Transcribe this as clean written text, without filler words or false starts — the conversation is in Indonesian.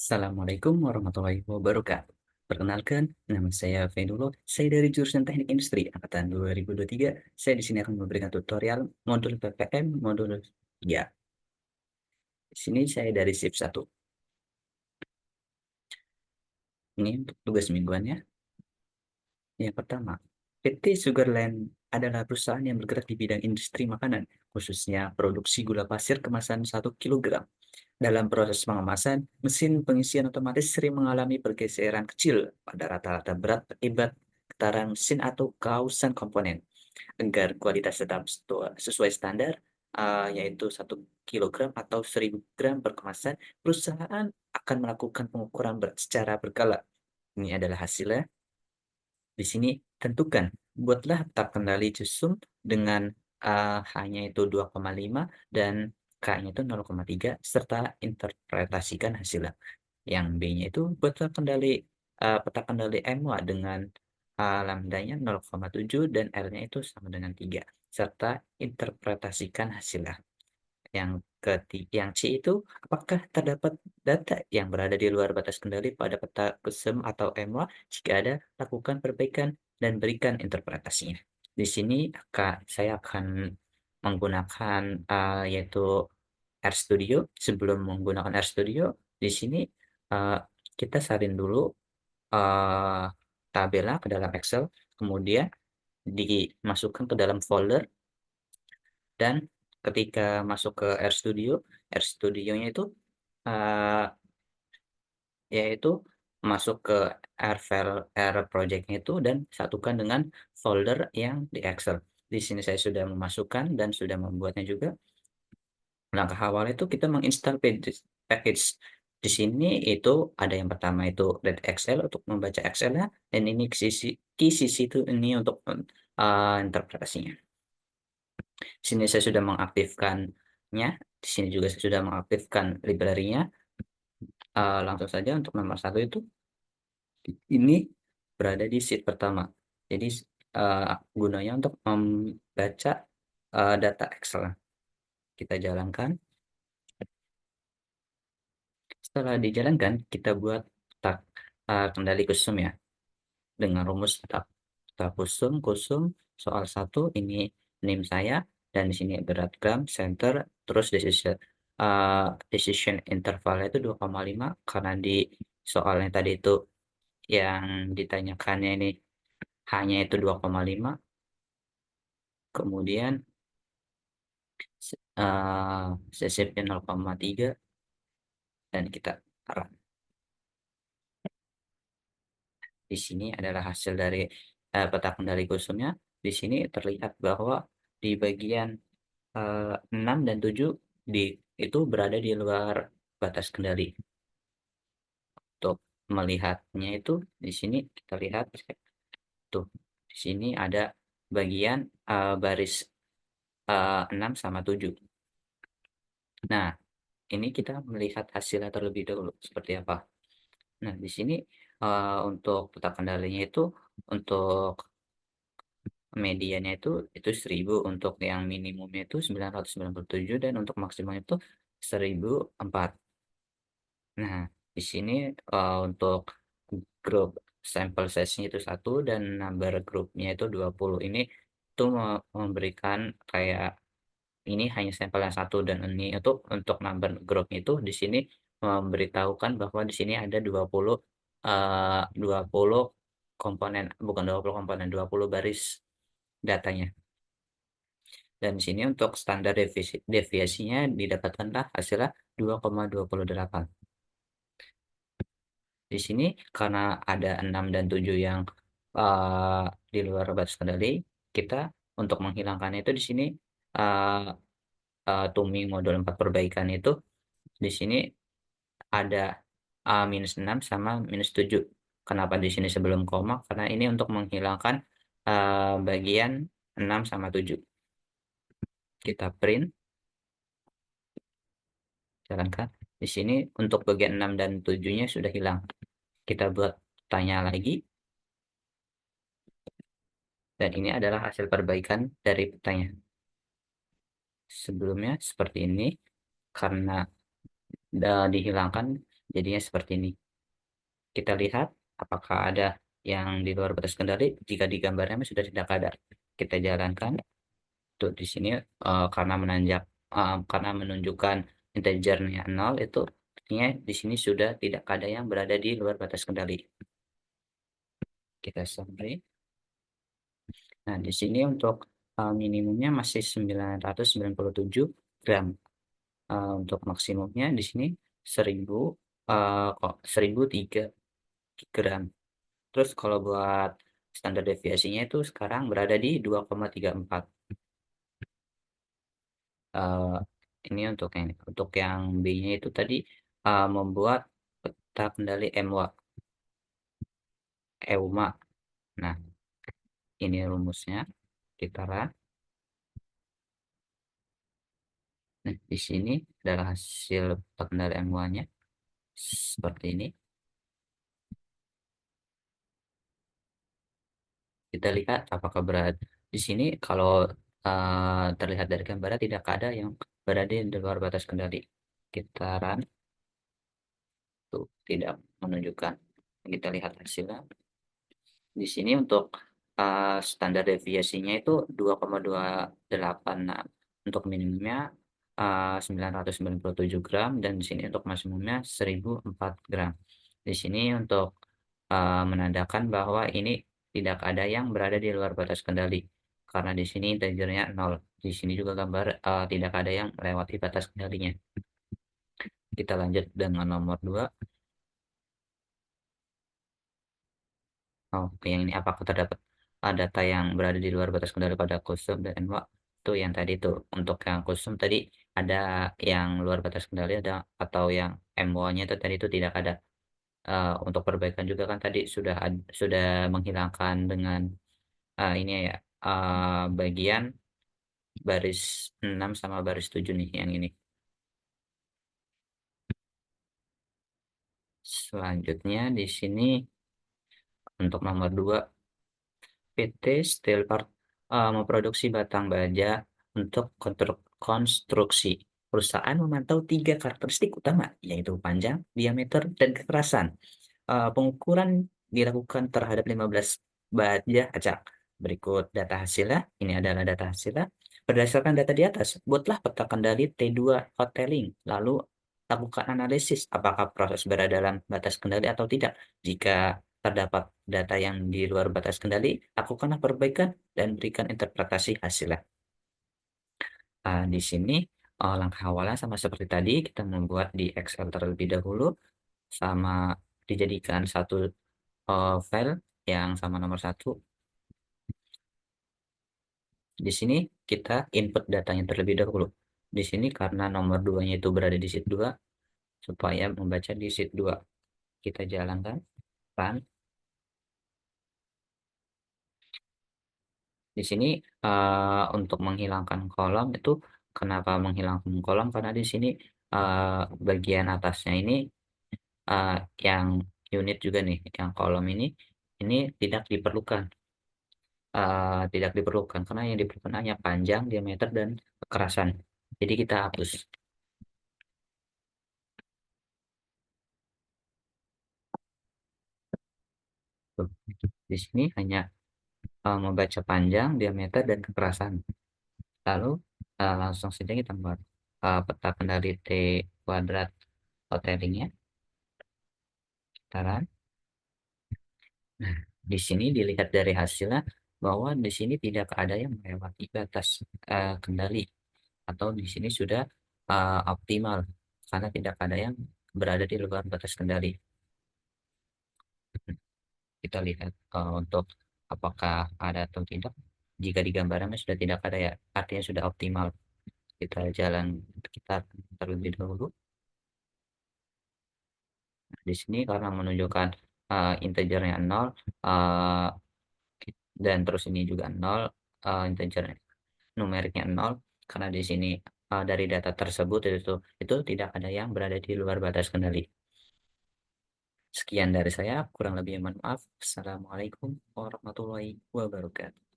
Assalamualaikum warahmatullahi wabarakatuh. Perkenalkan, nama saya Fendulo. Saya dari jurusan Teknik Industri angkatan 2023. Saya di sini akan memberikan tutorial modul PPM modul 3. Di sini saya dari shift 1. Ini untuk tugas mingguannya. Yang pertama, PT Sugarland adalah perusahaan yang bergerak di bidang industri makanan, khususnya produksi gula pasir kemasan 1 kg. Dalam proses pengemasan, mesin pengisian otomatis sering mengalami pergeseran kecil pada rata-rata berat akibat getaran mesin atau kausan komponen. Agar kualitas tetap sesuai standar, yaitu 1 kg atau 1.000 gram per kemasan, perusahaan akan melakukan pengukuran berat secara berkala. Ini adalah hasilnya. Di sini tentukan, buatlah peta kendali jusum dengan H-nya itu 2,5 dan K-nya itu 0,3 serta interpretasikan hasilnya. Yang B-nya itu buatlah peta kendali MWA dengan lambdanya 0,7 dan R-nya itu sama dengan 3 serta interpretasikan hasilnya. Yang C itu, apakah terdapat data yang berada di luar batas kendali pada peta QSEM atau MWA? Jika ada, lakukan perbaikan dan berikan interpretasinya. Di sini saya akan menggunakan yaitu RStudio. Sebelum menggunakan RStudio, di sini eee, kita salin dulu eee, tabelnya ke dalam Excel, kemudian dimasukkan ke dalam folder. Dan ketika masuk ke RStudio, RStudio-nya itu, eee, yaitu masuk ke R project-nya itu dan satukan dengan folder yang di Excel. Di sini saya sudah memasukkan dan sudah membuatnya juga. Langkah awal itu kita menginstal package. Di sini itu ada yang pertama itu read Excel untuk membaca Excel-nya dan ini QCC itu ini untuk, interpretasinya. Di sini saya sudah mengaktifkannya, di sini juga saya sudah mengaktifkan library-nya, langsung saja untuk nomor satu itu, ini berada di sheet pertama. Jadi, gunanya untuk membaca, data Excel. Kita jalankan, setelah dijalankan kita buat tak kendali kusum ya, dengan rumus tak kusum soal satu ini NIM saya, dan di sini berat gram, center, terus decision intervalnya itu 2,5 karena di soalnya tadi itu yang ditanyakannya ini hanya itu 2,5, kemudian sisipnya 0,3 dan kita run. Di sini adalah hasil dari, peta kendali kusumnya. Di sini terlihat bahwa di bagian 6 dan 7 itu berada di luar batas kendali. Untuk melihatnya itu di sini kita lihat tuh, di sini ada bagian, baris, 6 sama 7. Nah, ini kita melihat hasilnya terlebih dahulu seperti apa. Nah, di sini, untuk peta kendalinya itu untuk mediannya itu 1.000, untuk yang minimumnya itu 997 dan untuk maksimal itu 1.004. Nah, di sini, untuk grup sampel size-nya itu 1 dan number grupnya itu 20. Ini tuh memberikan kayak ini hanya sampel yang satu dan ini untuk number grupnya itu di sini memberitahukan bahwa di sini ada 20 komponen, bukan 20 komponen, 20 baris datanya. Dan di sini untuk standar deviasinya didapatkanlah hasilnya 2,28. Di sini karena ada 6 dan 7 yang, di luar batas kendali, kita untuk menghilangkannya itu di sini, eee Tumi modul 4 perbaikan itu di sini ada, -6 sama -7. Kenapa di sini sebelum koma? Karena ini untuk menghilangkan, bagian 6 sama 7. Kita print, jalankan. Di sini untuk bagian 6 dan 7-nya sudah hilang. Kita buat tanya lagi, dan ini adalah hasil perbaikan dari petanya. Sebelumnya seperti ini, karena dihilangkan Jadinya seperti ini. Kita lihat apakah ada yang di luar batas kendali. Jika di gambarnya sudah tidak ada, kita jalankan. Tuh di sini, karena menunjukkan integernya 0 itu artinya di sini sudah tidak ada yang berada di luar batas kendali. Kita summary. Nah, di sini untuk, minimumnya masih 997 gram, untuk maksimumnya di sini 1000, 1003 gram. Terus kalau buat standar deviasinya itu sekarang berada di 2,34. Eee, ini untuk yang B-nya itu tadi, membuat peta kendali EUMA. Nah, ini rumusnya, kita run. Nah, di sini adalah hasil peta kendali EUMA-nya, seperti ini. Kita lihat apakah di sini kalau, terlihat dari gambarnya tidak ada yang berada di luar batas kendali. Kita run, tuh tidak menunjukkan. Kita lihat hasilnya. Di sini untuk, standar deviasinya itu 2,28. Nah, untuk minimumnya, 997 gram dan di sini untuk maksimumnya 1004 gram. Di sini untuk, menandakan bahwa ini tidak ada yang berada di luar batas kendali, karena di sini integernya 0. Di sini juga gambar, tidak ada yang melewati batas kendalinya. Kita lanjut dengan nomor 2. Oh, yang ini apakah terdapat, data yang berada di luar batas kendali pada kostum dan NWA? Itu yang tadi tuh, untuk yang kostum tadi ada yang luar batas kendali ada atau yang MWA-nya itu tadi itu tidak ada. Untuk perbaikan juga kan tadi sudah menghilangkan dengan, ini ya, bagian baris 6 sama baris 7 nih yang ini. Selanjutnya di sini untuk nomor 2. PT Steel Part, memproduksi batang baja untuk konstruksi. Perusahaan memantau 3 karakteristik utama, yaitu panjang, diameter, dan kekerasan. Pengukuran dilakukan terhadap 15 baja acak. Berikut data hasilnya, ini adalah data hasilnya. Berdasarkan data di atas, buatlah peta kendali T2 hoteling, lalu lakukan analisis apakah proses berada dalam batas kendali atau tidak. Jika terdapat data yang di luar batas kendali, lakukanlah perbaikan dan berikan interpretasi hasilnya. Di sini, langkah awalnya sama seperti tadi, kita membuat di Excel terlebih dahulu, sama dijadikan satu, file yang sama nomor satu. Di sini kita input datanya terlebih dahulu. Di sini karena nomor 2-nya itu berada di sheet 2, supaya membaca di sheet 2. Kita jalankan, run. Di sini, untuk menghilangkan kolom itu kenapa menghilangkan kolom, karena di sini, bagian atasnya ini, yang unit juga nih, yang kolom ini tidak diperlukan karena yang diperlukan hanya panjang, diameter, dan kekerasan. Jadi kita hapus. Tuh, di sini hanya, membaca panjang, diameter, dan kekerasan. Lalu, langsung saja kita buat, peta kendali T kuadrat outliner-nya, kita run. Nah, di sini dilihat dari hasilnya bahwa di sini tidak ada yang melewati batas, kendali atau di sini sudah, optimal karena tidak ada yang berada di luar batas kendali. Kita lihat, untuk apakah ada atau tidak. Jika di gambarannya sudah tidak ada ya, artinya sudah optimal. Kita terlebih dahulu. Di sini karena menunjukkan, integernya 0, eee, dan terus ini juga 0, integer numeriknya 0, karena di sini, dari data tersebut itu tidak ada yang berada di luar batas kendali. Sekian dari saya, kurang lebihnya mohon maaf. Assalamualaikum warahmatullahi wabarakatuh.